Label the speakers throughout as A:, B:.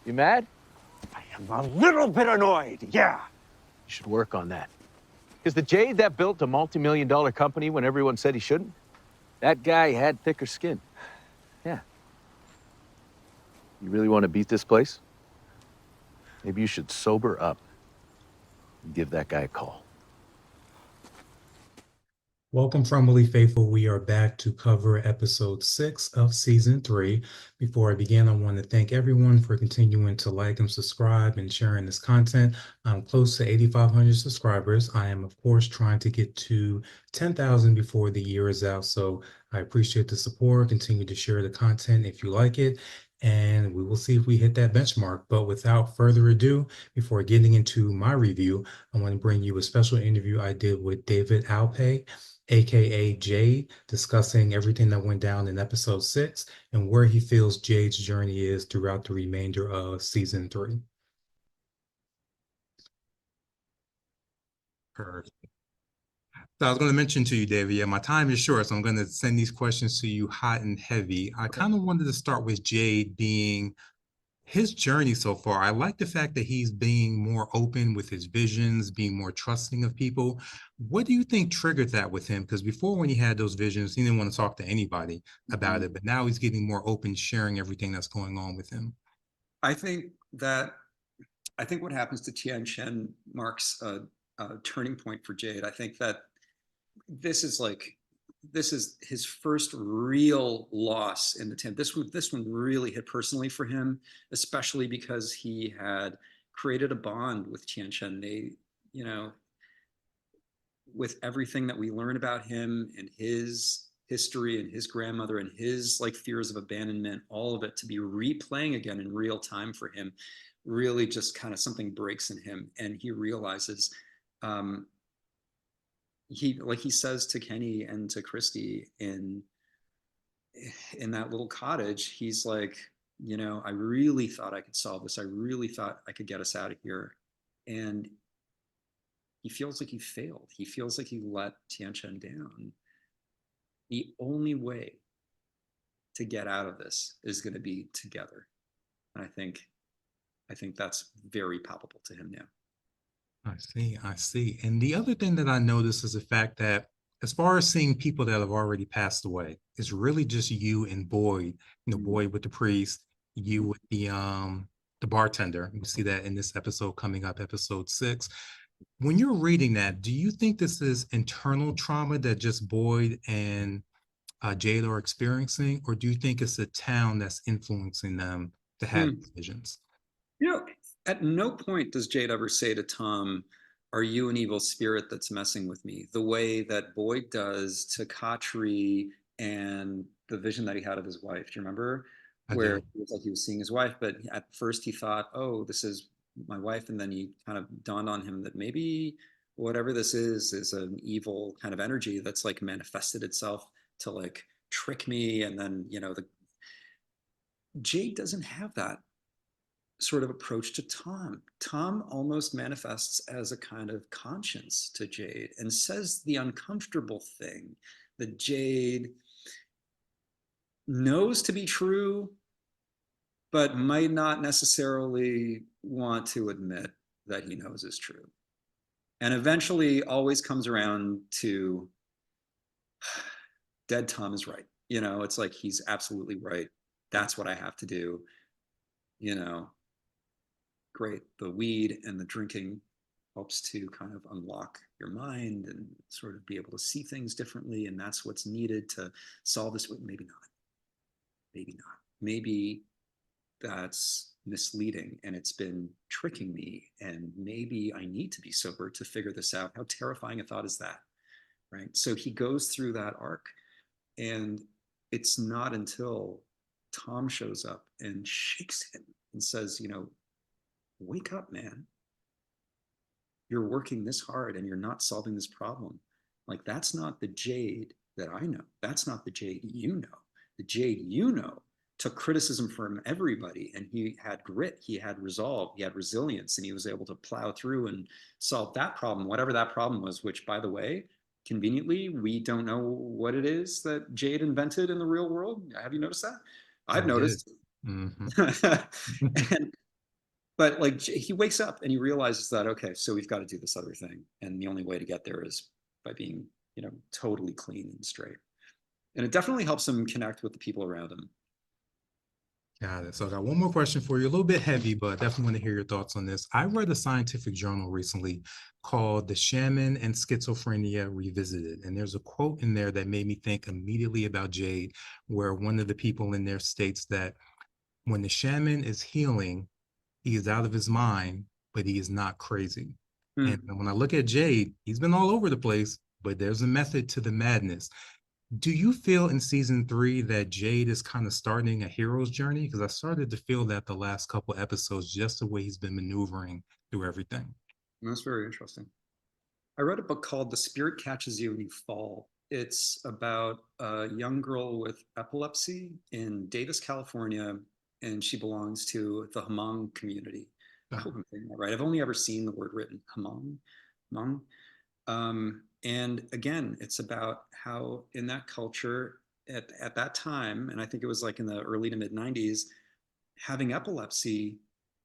A: You mad?
B: I am a little bit annoyed, yeah.
A: You should work on that. Because the Jade that built a multi-million-dollar company when everyone said he shouldn't, that guy had thicker skin. Yeah. You really want to beat this place? Maybe you should sober up and give that guy a call.
C: Welcome, Formerly Faithful. We are back to cover episode 6 of season 3. Before I begin, I want to thank everyone for continuing to like and subscribe and sharing this content. I'm close to 8,500 subscribers. I am, of course, trying to get to 10,000 before the year is out. So I appreciate the support. Continue to share the content if you like it. And we will see if we hit that benchmark. But without further ado, before getting into my review, I want to bring you a special interview I did with David Alpay, aka Jade, discussing everything that went down in episode 6 and where he feels Jade's journey is throughout the remainder of season 3.
D: Perfect. So I was going to mention to you, David, yeah, my time is short, so I'm going to send these questions to you hot and heavy. I kind of wanted to start with Jade being his journey so far. I like the fact that he's being more open with his visions, being more trusting of people. What do you think triggered that with him? Because before, when he had those visions, he didn't want to talk to anybody about it, but now he's getting more open, sharing everything that's going on with him.
E: I think what happens to Tian Shen marks a turning point for Jade. I think that this is his first real loss in the 10. This one really hit personally for him, especially because he had created a bond with Tian Shen. They, with everything that we learn about him and his history and his grandmother and his fears of abandonment, all of it to be replaying again in real time for him, really just kind of something breaks in him, and he realizes, he says to Kenny and to Christy in that little cottage, he's like, I really thought I could solve this. I really thought I could get us out of here. And he feels like he failed. He feels like he let Tian Shen down. The only way to get out of this is going to be together. And I think that's very palpable to him now.
D: I see. And the other thing that I noticed is the fact that as far as seeing people that have already passed away, it's really just you and Boyd, Boyd with the priest, you with the bartender. You see that in this episode coming up, episode 6. When you're reading that, do you think this is internal trauma that just Boyd and Jade are experiencing, or do you think it's the town that's influencing them to have visions?
E: At no point does Jade ever say to Tom, "Are you an evil spirit that's messing with me?" The way that Boyd does to Khatri and the vision that he had of his wife. Do you remember? Where it was like he was seeing his wife, but at first he thought, "Oh, this is my wife," and then he kind of dawned on him that maybe whatever this is an evil kind of energy that's manifested itself to trick me. And then the Jade doesn't have that sort of approach to Tom. Tom almost manifests as a kind of conscience to Jade and says the uncomfortable thing that Jade knows to be true, but might not necessarily want to admit that he knows is true. And eventually always comes around to dead Tom is right. It's like, he's absolutely right. That's what I have to do. Great. The weed and the drinking helps to kind of unlock your mind and sort of be able to see things differently. And that's what's needed to solve this. Maybe not. Maybe not. Maybe that's misleading and it's been tricking me. And maybe I need to be sober to figure this out. How terrifying a thought is that? Right. So he goes through that arc, and it's not until Tom shows up and shakes him and says, wake up, man. You're working this hard and you're not solving this problem. That's not the Jade that I know. That's not the Jade you know. The Jade you know took criticism from everybody, and he had grit, he had resolve, he had resilience, and he was able to plow through and solve that problem, whatever that problem was, which, by the way, conveniently, we don't know what it is that Jade invented in the real world. Have you noticed that? I've noticed.
D: Mm-hmm.
E: And But like he wakes up and he realizes that, okay, so we've got to do this other thing. And the only way to get there is by being, totally clean and straight. And it definitely helps him connect with the people around him.
D: Got it. So I got one more question for you, a little bit heavy, but definitely want to hear your thoughts on this. I read a scientific journal recently called The Shaman and Schizophrenia Revisited. And there's a quote in there that made me think immediately about Jade, where one of the people in there states that when the shaman is healing, he is out of his mind, but he is not crazy. And when I look at Jade, he's been all over the place, but there's a method to the madness. Do you feel in season 3 that Jade is kind of starting a hero's journey? Because I started to feel that the last couple episodes, just the way he's been maneuvering through everything.
E: That's very interesting. I read a book called The Spirit Catches You and You Fall. It's about a young girl with epilepsy in Davis, California, and she belongs to the Hmong community. I hope I'm saying that right. I've only ever seen the word written, Hmong. And again, it's about how in that culture at that time, and I think it was like in the early to mid 90s, having epilepsy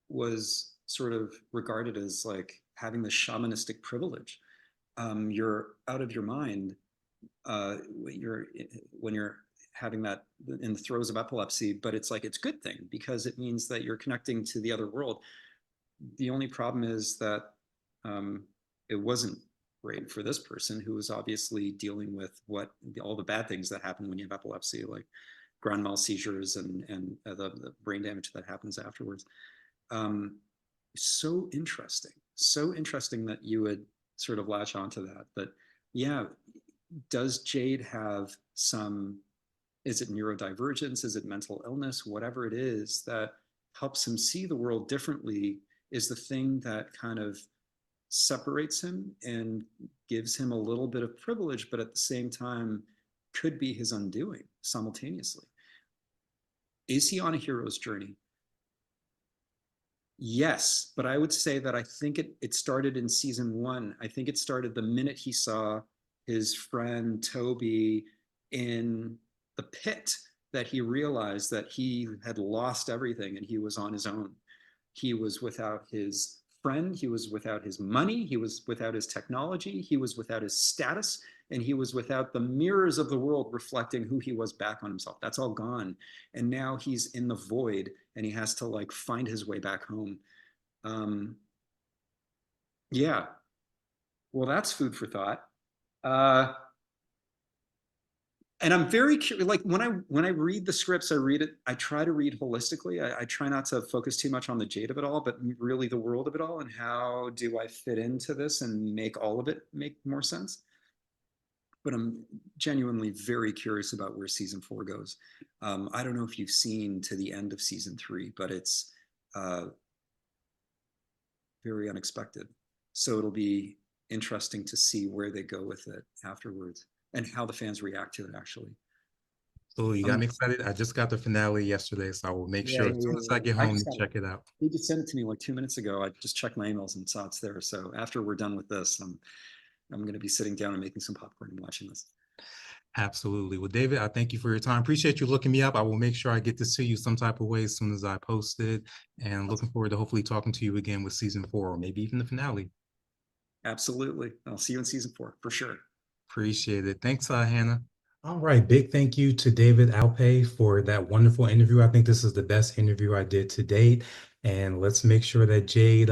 E: was sort of regarded as like having the shamanistic privilege. You're out of your mind when you're having that in the throes of epilepsy, but it's like it's a good thing because it means that you're connecting to the other world. The only problem is that it wasn't great for this person who was obviously dealing with all the bad things that happen when you have epilepsy, like grand mal seizures and the brain damage that happens afterwards. So interesting that you would sort of latch onto that. But yeah, does Jade have some, is it neurodivergence? Is it mental illness? Whatever it is that helps him see the world differently is the thing that kind of separates him and gives him a little bit of privilege, but at the same time could be his undoing simultaneously. Is he on a hero's journey? Yes, but I would say that I think it started in season 1. I think it started the minute he saw his friend Toby in the pit, that he realized that he had lost everything and he was on his own. He was without his friend, he was without his money, he was without his technology, he was without his status, and he was without the mirrors of the world reflecting who he was back on himself. That's all gone. And now he's in the void and he has to like find his way back home. Yeah. Well, that's food for thought. And I'm very curious, like when I read the scripts, I try to read holistically. I try not to focus too much on the Jade of it all, but really the world of it all, and how do I fit into this and make all of it make more sense. But I'm genuinely very curious about where season 4 goes. I don't know if you've seen to the end of season 3, but it's very unexpected. So it'll be interesting to see where they go with it afterwards and how the fans react to it, actually.
D: So you got me excited. I just got the finale yesterday, so I will make sure as soon as I get home to check it out.
E: He just sent it to me like 2 minutes ago. I just checked my emails and saw it's there. So after we're done with this, I'm going to be sitting down and making some popcorn and watching this.
D: Absolutely. Well, David, I thank you for your time. Appreciate you looking me up. I will make sure I get this to you some type of way as soon as I post it. And looking forward to hopefully talking to you again with season 4 or maybe even the finale.
E: Absolutely. I'll see you in season 4 for sure.
D: Appreciate it. Thanks, Hannah.
C: All right. Big thank you to David Alpay for that wonderful interview. I think this is the best interview I did to date. And let's make sure that Jade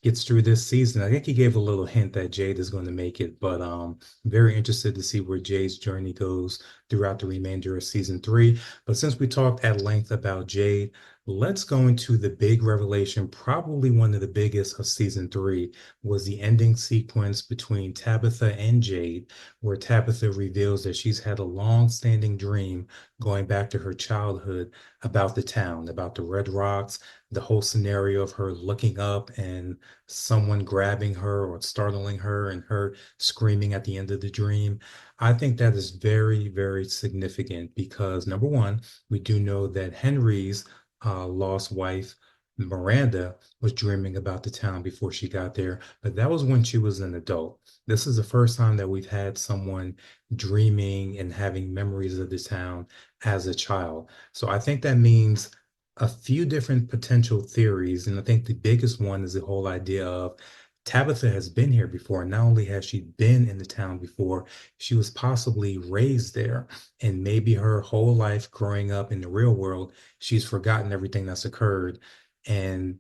C: gets through this season. I think he gave a little hint that Jade is going to make it, but very interested to see where Jade's journey goes throughout the remainder of season 3. But since we talked at length about Jade, let's go into the big revelation. Probably one of the biggest of season 3 was the ending sequence between Tabitha and Jade, where Tabitha reveals that she's had a long-standing dream going back to her childhood about the town, about the Red Rocks, the whole scenario of her looking up and someone grabbing her or startling her and her screaming at the end of the dream. I think that is very, very significant because number one, we do know that Henry's lost wife, Miranda, was dreaming about the town before she got there, but that was when she was an adult. This is the first time that we've had someone dreaming and having memories of the town as a child. So I think that means a few different potential theories, and I think the biggest one is the whole idea of Tabitha has been here before. Not only has she been in the town before, she was possibly raised there, and maybe her whole life growing up in the real world, she's forgotten everything that's occurred and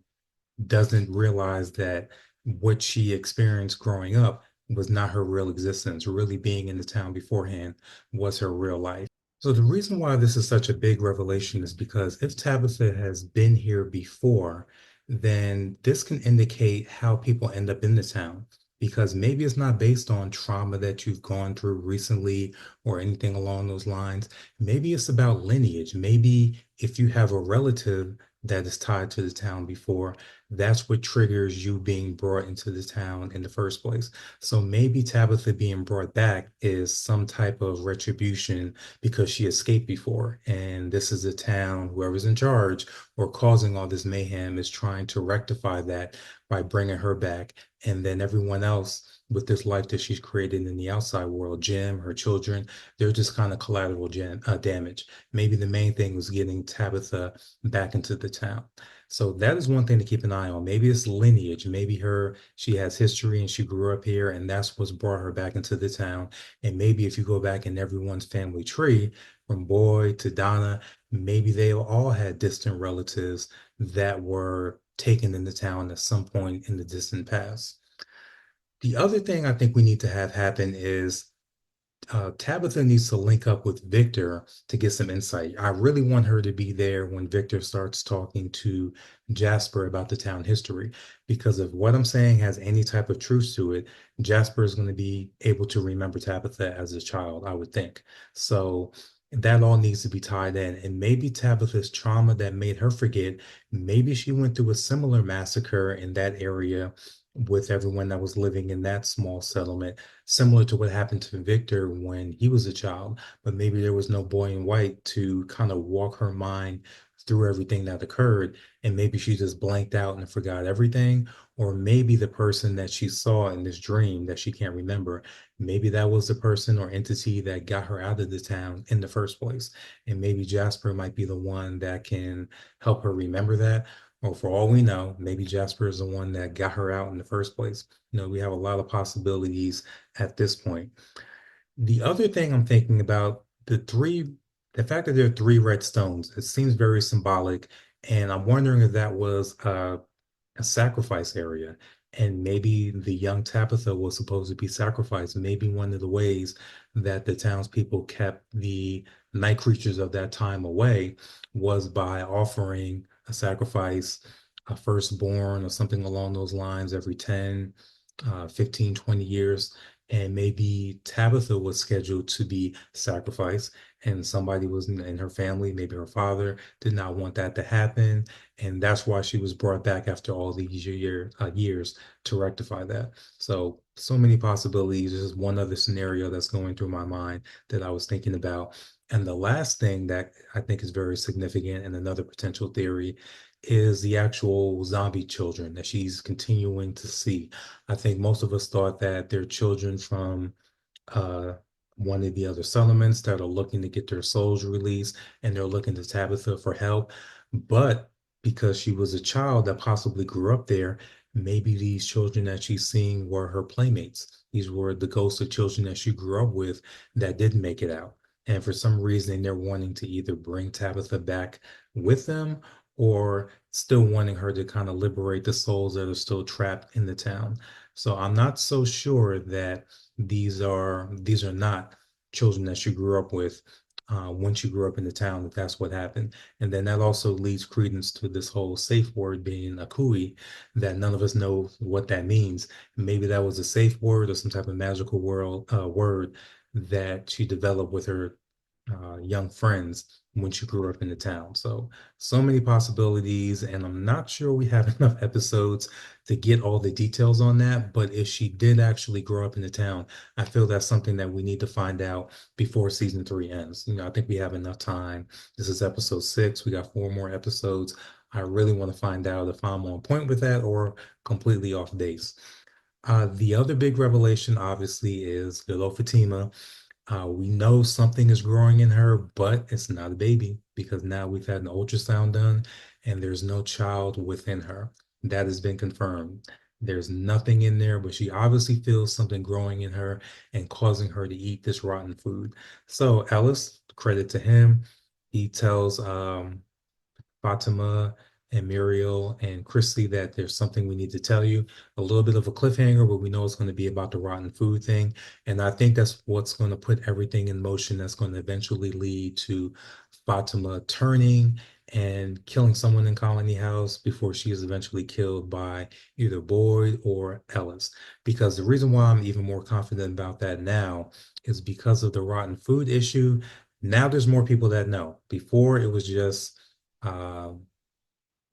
C: doesn't realize that what she experienced growing up was not her real existence. Really being in the town beforehand was her real life. So the reason why this is such a big revelation is because if Tabitha has been here before, then this can indicate how people end up in the town. Because maybe it's not based on trauma that you've gone through recently or anything along those lines. Maybe it's about lineage. Maybe if you have a relative that is tied to the town before, that's what triggers you being brought into the town in the first place. So maybe Tabitha being brought back is some type of retribution because she escaped before. And this is a town, whoever's in charge or causing all this mayhem is trying to rectify that by bringing her back. And then everyone else with this life that she's created in the outside world, Jim, her children, they're just kind of collateral damage. Maybe the main thing was getting Tabitha back into the town. So that is one thing to keep an eye on. Maybe it's lineage. Maybe she has history and she grew up here and that's what's brought her back into the town. And maybe if you go back in everyone's family tree, from Boyd to Donna, maybe they all had distant relatives that were taken into town at some point in the distant past. The other thing I think we need to have happen is Tabitha needs to link up with Victor to get some insight. I really want her to be there when Victor starts talking to Jasper about the town history, because if what I'm saying has any type of truth to it, Jasper is going to be able to remember Tabitha as a child, I would think. So that all needs to be tied in. And maybe Tabitha's trauma that made her forget, maybe she went through a similar massacre in that area with everyone that was living in that small settlement, similar to what happened to Victor when he was a child, but maybe there was no boy in white to kind of walk her mind through everything that occurred. And maybe she just blanked out and forgot everything. Or maybe the person that she saw in this dream that she can't remember, maybe that was the person or entity that got her out of the town in the first place. And maybe Jasper might be the one that can help her remember that. Or for all we know, maybe Jasper is the one that got her out in the first place. We have a lot of possibilities at this point. The other thing I'm thinking about, the fact that there are three red stones, it seems very symbolic. And I'm wondering if that was a sacrifice area. And maybe the young Tabitha was supposed to be sacrificed. Maybe one of the ways that the townspeople kept the night creatures of that time away was by offering a sacrifice, a firstborn or something along those lines every 10, 15, 20 years. And maybe Tabitha was scheduled to be sacrificed, and somebody was in her family, maybe her father, did not want that to happen. And that's why she was brought back after all these years to rectify that. So many possibilities. This is one other scenario that's going through my mind that I was thinking about. And the last thing that I think is very significant and another potential theory is the actual zombie children that she's continuing to see. I think most of us thought that they're children from uh, one of the other settlements that are looking to get their souls released and they're looking to Tabitha for help. But because she was a child that possibly grew up there, maybe these children that she's seeing were her playmates. These were the ghosts of children that she grew up with that didn't make it out. And for some reason, they're wanting to either bring Tabitha back with them or still wanting her to kind of liberate the souls that are still trapped in the town. So I'm not so sure that these are not children that she grew up with when she grew up in the town, if that's what happened. And then that also leads credence to this whole safe word being a kui, that none of us know what that means. Maybe that was a safe word or some type of magical word that she developed with her young friends when she grew up in the town. So many possibilities, and I'm not sure we have enough episodes to get all the details on that. But if she did actually grow up in the town, I feel that's something that we need to find out before season 3 ends. I think we have enough time. This is episode 6. We got 4 more episodes. I really want to find out if I'm on point with that or completely off base. The other big revelation, obviously, is good old Fatima. We know something is growing in her, but it's not a baby because now we've had an ultrasound done and there's no child within her. That has been confirmed. There's nothing in there, but she obviously feels something growing in her and causing her to eat this rotten food. So Ellis, credit to him, he tells Fatima and Muriel and Christy that there's something we need to tell you. A little bit of a cliffhanger, but we know it's going to be about the rotten food thing. And I think that's what's going to put everything in motion that's going to eventually lead to Fatima turning and killing someone in Colony House before she is eventually killed by either Boyd or Ellis. Because the reason why I'm even more confident about that now is because of the rotten food issue. Now there's more people that know. Before it was just uh,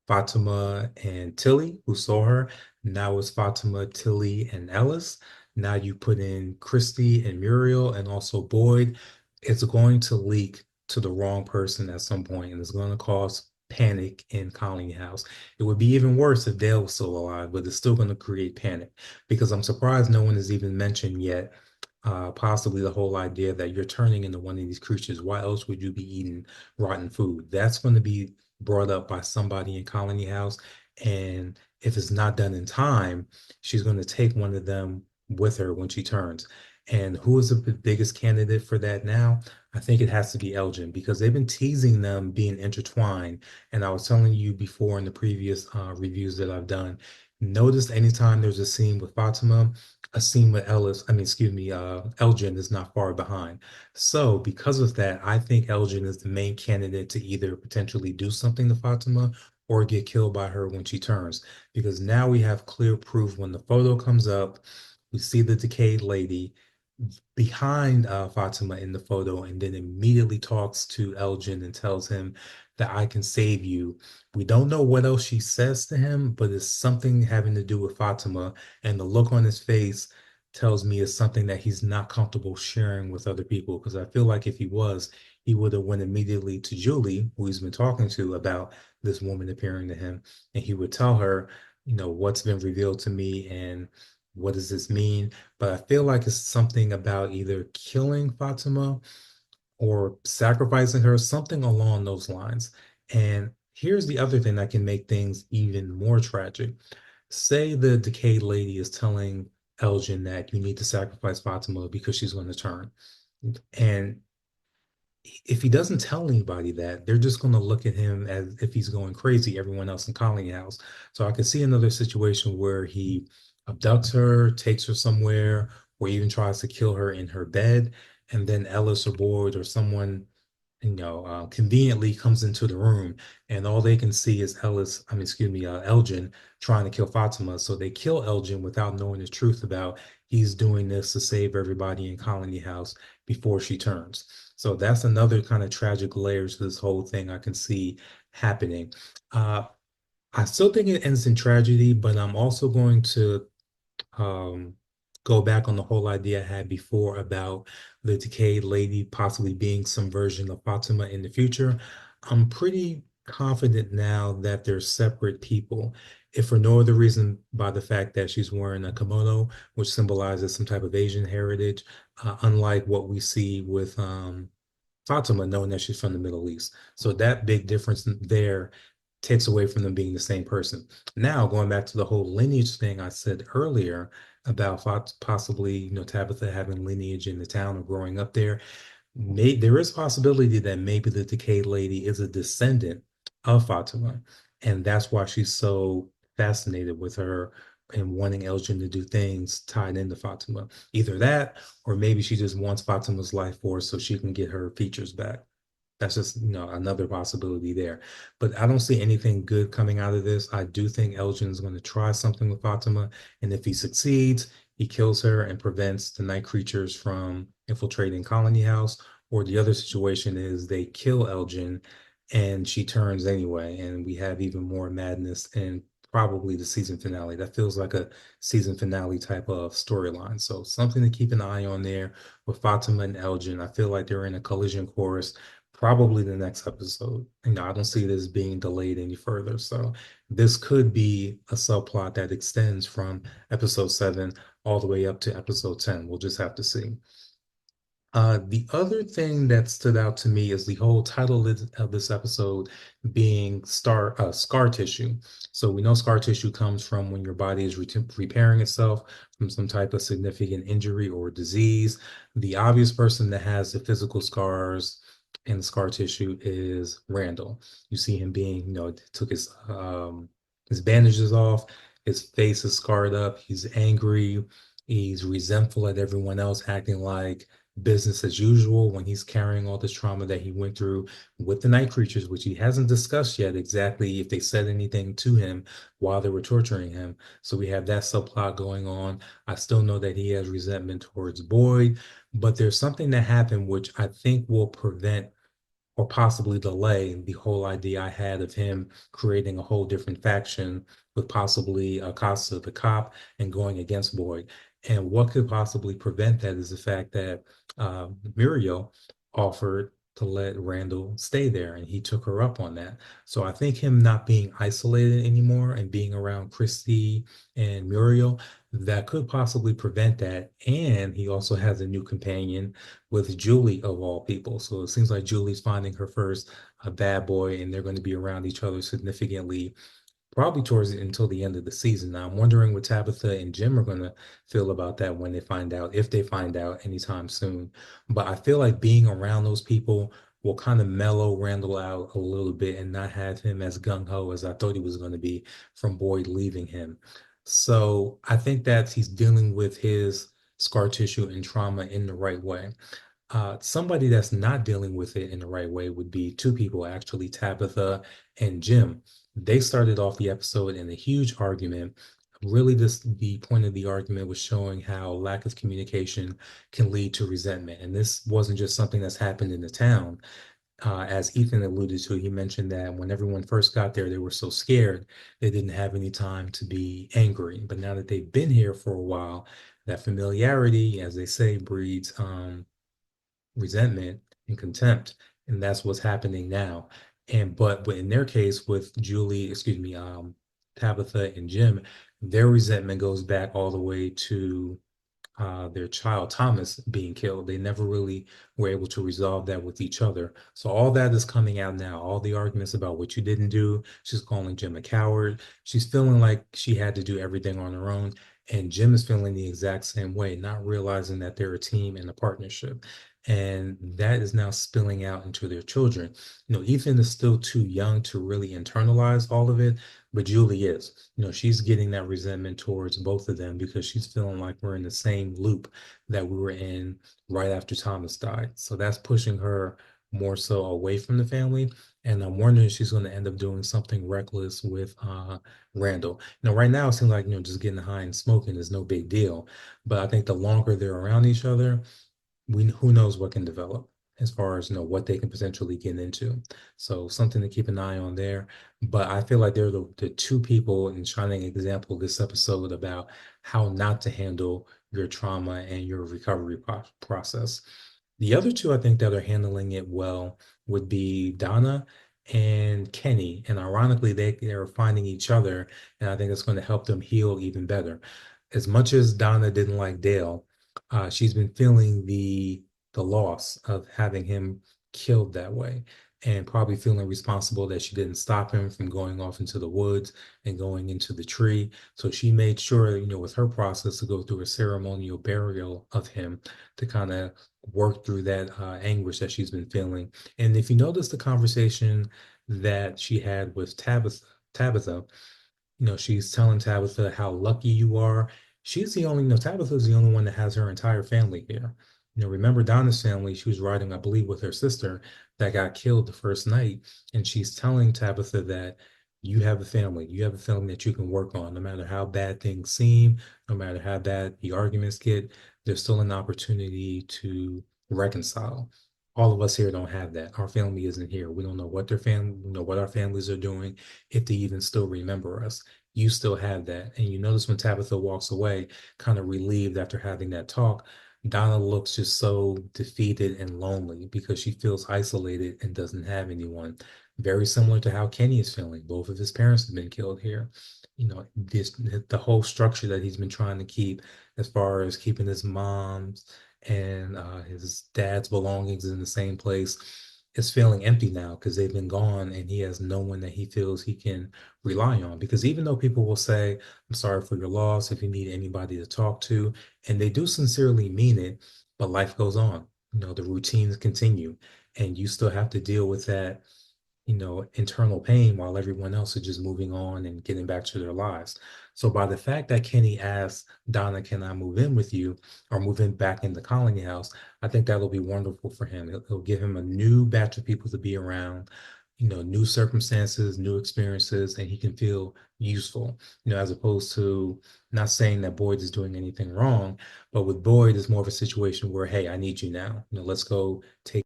C: Fatima and Tilly who saw her. Now it's Fatima, Tilly, and Ellis. Now you put in Christy and Muriel and also Boyd. It's going to leak to the wrong person at some point, and it's going to cause panic in Colony House. It would be even worse if Dale was still alive, but it's still going to create panic because I'm surprised no one has even mentioned yet possibly the whole idea that you're turning into one of these creatures. Why else would you be eating rotten food? That's going to be brought up by somebody in Colony House. And if it's not done in time, she's going to take one of them with her when she turns. And who is the biggest candidate for that now? I think it has to be Elgin because they've been teasing them being intertwined. And I was telling you before in the previous reviews that I've done, notice anytime there's a scene with Fatima, a scene with Elgin is not far behind. So because of that, I think Elgin is the main candidate to either potentially do something to Fatima or get killed by her when she turns. Because now we have clear proof when the photo comes up, we see the decayed lady behind Fatima in the photo and then immediately talks to Elgin and tells him that I can save you. We don't know what else she says to him, but it's something having to do with Fatima. And the look on his face tells me it's something that he's not comfortable sharing with other people. Because I feel like if he was, he would have went immediately to Julie, who he's been talking to about this woman appearing to him, and he would tell her, what's been revealed to me and what does this mean? But I feel like it's something about either killing Fatima or sacrificing her, something along those lines. And here's the other thing that can make things even more tragic. Say the decayed lady is telling Elgin that you need to sacrifice Fatima because she's going to turn. And if he doesn't tell anybody that, they're just going to look at him as if he's going crazy, everyone else in Colony House. So I could see another situation where he abducts her, takes her somewhere, or even tries to kill her in her bed. And then Ellis or Boyd or someone conveniently comes into the room and all they can see is Elgin trying to kill Fatima. So they kill Elgin without knowing the truth about he's doing this to save everybody in Colony House before she turns. So that's another kind of tragic layer to this whole thing I can see happening. I still think it ends in tragedy, but I'm also going to um, go back on the whole idea I had before about the decayed lady possibly being some version of Fatima in the future. I'm pretty confident now that they're separate people, if for no other reason by the fact that she's wearing a kimono, which symbolizes some type of Asian heritage, unlike what we see with Fatima, knowing that she's from the Middle East. So that big difference there takes away from them being the same person. Now, going back to the whole lineage thing I said earlier about possibly, Tabitha having lineage in the town or growing up there, there is a possibility that maybe the decayed lady is a descendant of Fatima, and that's why she's so fascinated with her and wanting Elgin to do things tied into Fatima. Either that, or maybe she just wants Fatima's life force so she can get her features back. That's just, another possibility there. But I don't see anything good coming out of this. I do think Elgin is going to try something with Fatima, and if he succeeds, he kills her and prevents the night creatures from infiltrating Colony House. Or the other situation is they kill Elgin and she turns anyway, and we have even more madness and probably the season finale. That feels like a season finale type of storyline. So something to keep an eye on there with Fatima and Elgin. I feel like they're in a collision course, probably the next episode. I don't see this being delayed any further. So this could be a subplot that extends from episode 7 all the way up to episode 10. We'll just have to see. The other thing that stood out to me is the whole title of this episode being scar tissue. So we know scar tissue comes from when your body is repairing itself from some type of significant injury or disease. The obvious person that has the physical scars and the scar tissue is Randall. You see him being, took his bandages off, his face is scarred up, he's angry, he's resentful at everyone else, acting like business as usual when he's carrying all this trauma that he went through with the night creatures, which he hasn't discussed yet exactly if they said anything to him while they were torturing him. So we have that subplot going on. I still know that he has resentment towards Boyd, but there's something that happened which I think will prevent or possibly delay the whole idea I had of him creating a whole different faction with possibly Acosta the cop and going against Boyd. And what could possibly prevent that is the fact that Muriel offered to let Randall stay there, and he took her up on that. So I think him not being isolated anymore and being around Christy and Muriel, that could possibly prevent that. And he also has a new companion with Julie of all people. So it seems like Julie's finding her first a bad boy, and they're going to be around each other significantly probably towards it until the end of the season. Now I'm wondering what Tabitha and Jim are going to feel about that when they find out, if they find out anytime soon. But I feel like being around those people will kind of mellow Randall out a little bit and not have him as gung-ho as I thought he was going to be from Boyd leaving him. So I think that he's dealing with his scar tissue and trauma in the right way. Somebody that's not dealing with it in the right way would be two people, actually, Tabitha and Jim. They started off the episode in a huge argument. Really, the point of the argument was showing how lack of communication can lead to resentment. And this wasn't just something that's happened in the town. As Ethan alluded to, he mentioned that when everyone first got there, they were so scared they didn't have any time to be angry. But now that they've been here for a while, that familiarity, as they say, breeds resentment and contempt, and that's what's happening now. And but in their case with Tabitha and Jim, their resentment goes back all the way to their child Thomas being killed. They never really were able to resolve that with each other. So all that is coming out now. All the arguments about what you didn't do. She's calling Jim a coward. She's feeling like she had to do everything on her own. And Jim is feeling the exact same way, not realizing that they're a team and a partnership. And that is now spilling out into their children. Ethan is still too young to really internalize all of it, but Julie is. She's getting that resentment towards both of them because she's feeling like we're in the same loop that we were in right after Thomas died. So that's pushing her more so away from the family. And I'm wondering if she's going to end up doing something reckless with Randall. Right now it seems like, just getting high and smoking is no big deal. But I think the longer they're around each other, who knows what can develop as far as what they can potentially get into. So something to keep an eye on there. But I feel like they're the two people in shining example this episode about how not to handle your trauma and your recovery process. The other two I think that are handling it well would be Donna and Kenny. And ironically, they're finding each other, and I think it's going to help them heal even better. As much as Donna didn't like Dale, she's been feeling the loss of having him killed that way, and probably feeling responsible that she didn't stop him from going off into the woods and going into the tree. So she made sure, with her process, to go through a ceremonial burial of him to kind of work through that anguish that she's been feeling. And if you notice the conversation that she had with Tabitha, she's telling Tabitha how lucky you are. She's the only, Tabitha's the only one that has her entire family here. Remember Donna's family, she was riding, I believe, with her sister that got killed the first night. And she's telling Tabitha that you have a family. You have a family that you can work on. No matter how bad things seem, no matter how bad the arguments get, there's still an opportunity to reconcile. All of us here don't have that. Our family isn't here. We don't know what what our families are doing, if they even still remember us. You still have that. And you notice when Tabitha walks away, kind of relieved after having that talk, Donna looks just so defeated and lonely because she feels isolated and doesn't have anyone. Very similar to how Kenny is feeling. Both of his parents have been killed here. The whole structure that he's been trying to keep as far as keeping his mom's and his dad's belongings in the same place, is feeling empty now because they've been gone and he has no one that he feels he can rely on. Because even though people will say, I'm sorry for your loss, if you need anybody to talk to, and they do sincerely mean it, but life goes on. The routines continue, and you still have to deal with that internal pain while everyone else is just moving on and getting back to their lives. So by the fact that Kenny asked Donna, can I move in with you or move in back in the colony house, I think that'll be wonderful for him. It'll give him a new batch of people to be around, new circumstances, new experiences, and he can feel useful, as opposed to, not saying that Boyd is doing anything wrong, but with Boyd, it's more of a situation where, hey, I need you now. Let's go take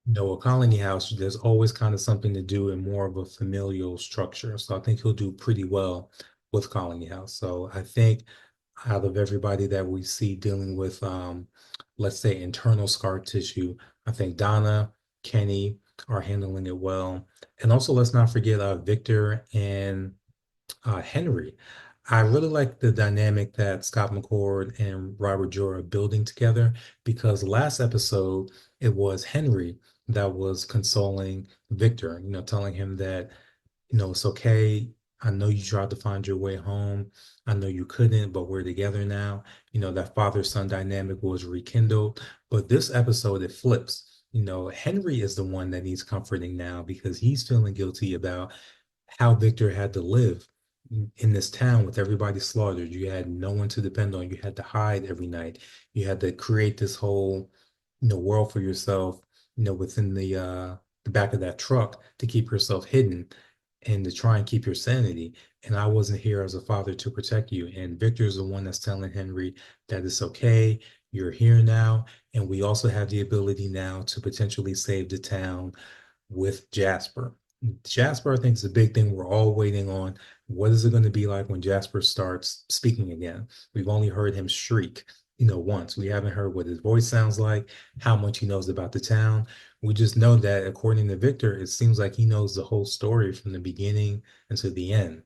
C: a colony house, there's always kind of something to do in more of a familial structure. So I think he'll do pretty well with colony house. So I think out of everybody that we see dealing with, let's say, internal scar tissue, I think Donna, Kenny are handling it well. And also, let's not forget Victor and Henry. I really like the dynamic that Scott McCord and Robert Joy are building together, because last episode it was Henry that was consoling Victor, telling him that, it's okay. I know you tried to find your way home. I know you couldn't, but we're together now. That father-son dynamic was rekindled. But this episode, it flips. Henry is the one that needs comforting now because he's feeling guilty about how Victor had to live in this town with everybody slaughtered. You had no one to depend on. You had to hide every night. You had to create this whole, world for yourself, within the back of that truck to keep yourself hidden and to try and keep your sanity. And I wasn't here as a father to protect you. And Victor's the one that's telling Henry that it's okay. You're here now. And we also have the ability now to potentially save the town with Jasper. Jasper, I think, is a big thing we're all waiting on. What is it going to be like when Jasper starts speaking again? We've only heard him shriek, once. We haven't heard what his voice sounds like, how much he knows about the town. We just know that, according to Victor, it seems like he knows the whole story from the beginning until the end.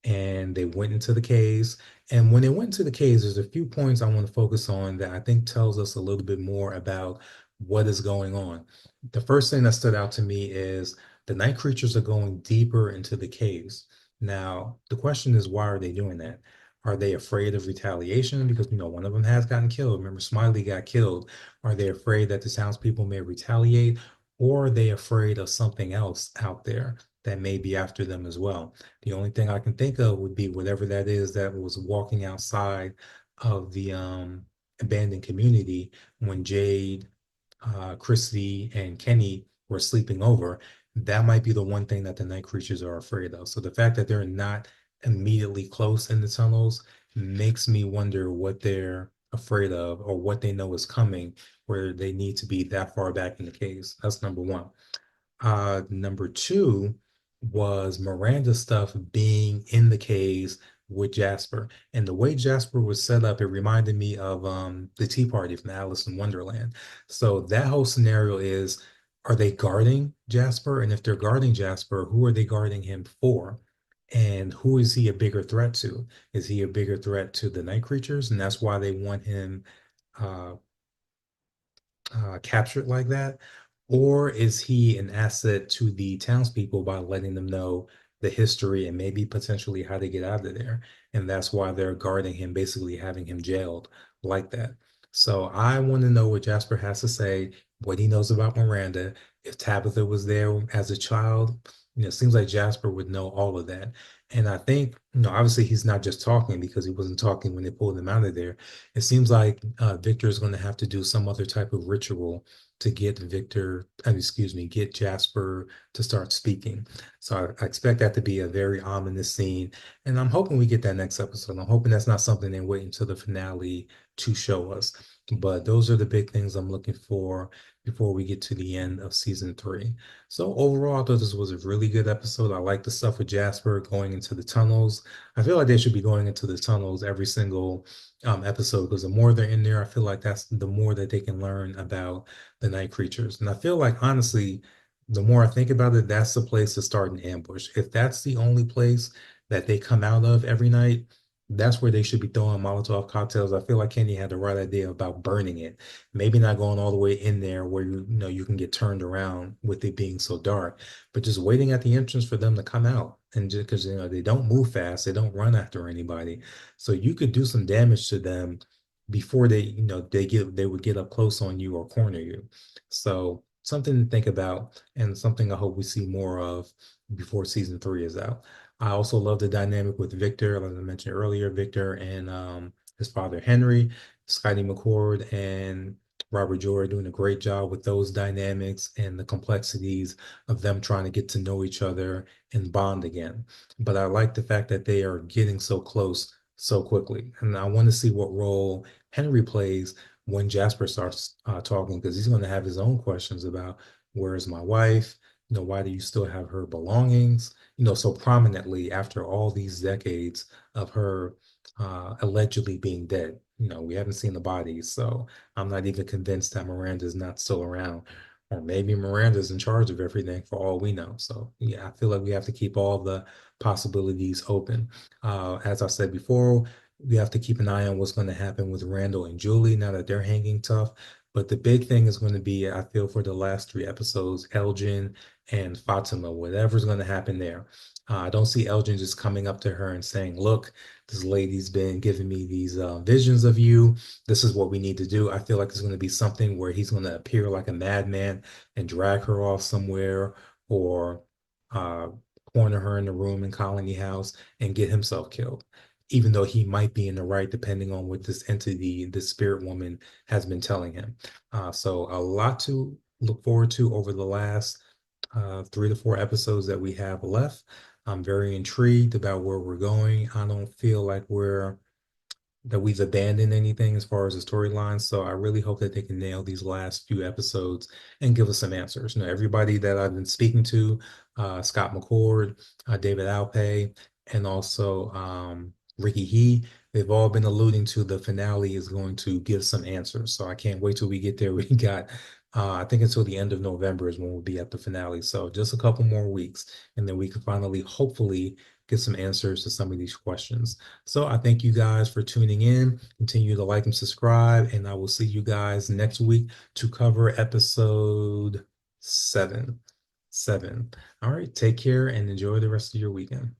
C: And they went into the caves. And when they went into the caves, there's a few points I want to focus on that I think tells us a little bit more about what is going on. The first thing that stood out to me is the night creatures are going deeper into the caves. Now, the question is, why are they doing that? Are they afraid of retaliation? Because, one of them has gotten killed. Remember, Smiley got killed. Are they afraid that the townspeople may retaliate? Or are they afraid of something else out there that may be after them as well? The only thing I can think of would be whatever that is that was walking outside of the abandoned community when Jade, Christy, and Kenny were sleeping over. That might be the one thing that the night creatures are afraid of. So the fact that they're not immediately close in the tunnels makes me wonder what they're afraid of or what they know is coming, where they need to be that far back in the caves. That's number one. Number two was Miranda's stuff being in the caves with Jasper. And the way Jasper was set up, it reminded me of the Tea Party from Alice in Wonderland. So that whole scenario is, are they guarding Jasper? And if they're guarding Jasper, who are they guarding him for? And who is he a bigger threat to? Is he a bigger threat to the night creatures? And that's why they want him uh, captured like that? Or is he an asset to the townspeople by letting them know the history and maybe potentially how to get out of there? And that's why they're guarding him, basically having him jailed like that. So I want to know what Jasper has to say, what he knows about Miranda. If Tabitha was there as a child, it seems like Jasper would know all of that. And I think, obviously he's not just talking because he wasn't talking when they pulled him out of there. It seems like Victor is going to have to do some other type of ritual to get get Jasper to start speaking. So I expect that to be a very ominous scene. And I'm hoping we get that next episode. I'm hoping that's not something they wait until the finale to show us. But those are the big things I'm looking for before we get to the end of season 3. So overall, I thought this was a really good episode. I like the stuff with Jasper going into the tunnels. I feel like they should be going into the tunnels every single episode, because the more they're in there, I feel like that's the more that they can learn about the night creatures. And I feel like, honestly, the more I think about it, that's the place to start an ambush. If that's the only place that they come out of every night, That's where they should be throwing Molotov cocktails. I feel like Kenny had the right idea about burning it. Maybe not going all the way in there where you know you can get turned around with it being so dark, but just waiting at the entrance for them to come out. And just because you know they don't move fast, they don't run after anybody. So you could do some damage to them before they, you know, they would get up close on you or corner you. So something to think about and something I hope we see more of before season 3 is out. I also love the dynamic with Victor, like I mentioned earlier, Victor and his father Henry, Scotty McCord, and Robert Joy are doing a great job with those dynamics and the complexities of them trying to get to know each other and bond again. But I like the fact that they are getting so close so quickly. And I want to see what role Henry plays when Jasper starts talking, because he's going to have his own questions about where's my wife? You know, why do you still have her belongings? You know, so prominently after all these decades of her allegedly being dead. You know, we haven't seen the bodies, so I'm not even convinced that Miranda's not still around. Or maybe Miranda's in charge of everything for all we know. So yeah, I feel like we have to keep all the possibilities open. As I said before, we have to keep an eye on what's going to happen with Randall and Julie now that they're hanging tough. But the big thing is going to be, I feel, for the last 3 episodes, Elgin and Fatima, whatever's going to happen there. I don't see Elgin just coming up to her and saying, look, this lady's been giving me these visions of you. This is what we need to do. I feel like it's going to be something where he's going to appear like a madman and drag her off somewhere or uh, corner her in the room in Colony House and get himself killed, even though he might be in the right, depending on what this entity, the spirit woman, has been telling him. So a lot to look forward to over the last 3 to 4 episodes that we have left. I'm very intrigued about where we're going. I don't feel like we've abandoned anything as far as the storyline. So I really hope that they can nail these last few episodes and give us some answers. You know, everybody that I've been speaking to, Scott McCord, David Alpay, and also Ricky He, they've all been alluding to the finale is going to give some answers. So I can't wait till we get there. We got, I think until the end of November is when we'll be at the finale. So just a couple more weeks, and then we can finally, hopefully, get some answers to some of these questions. So I thank you guys for tuning in. Continue to like and subscribe, and I will see you guys next week to cover episode 7. All right, take care and enjoy the rest of your weekend.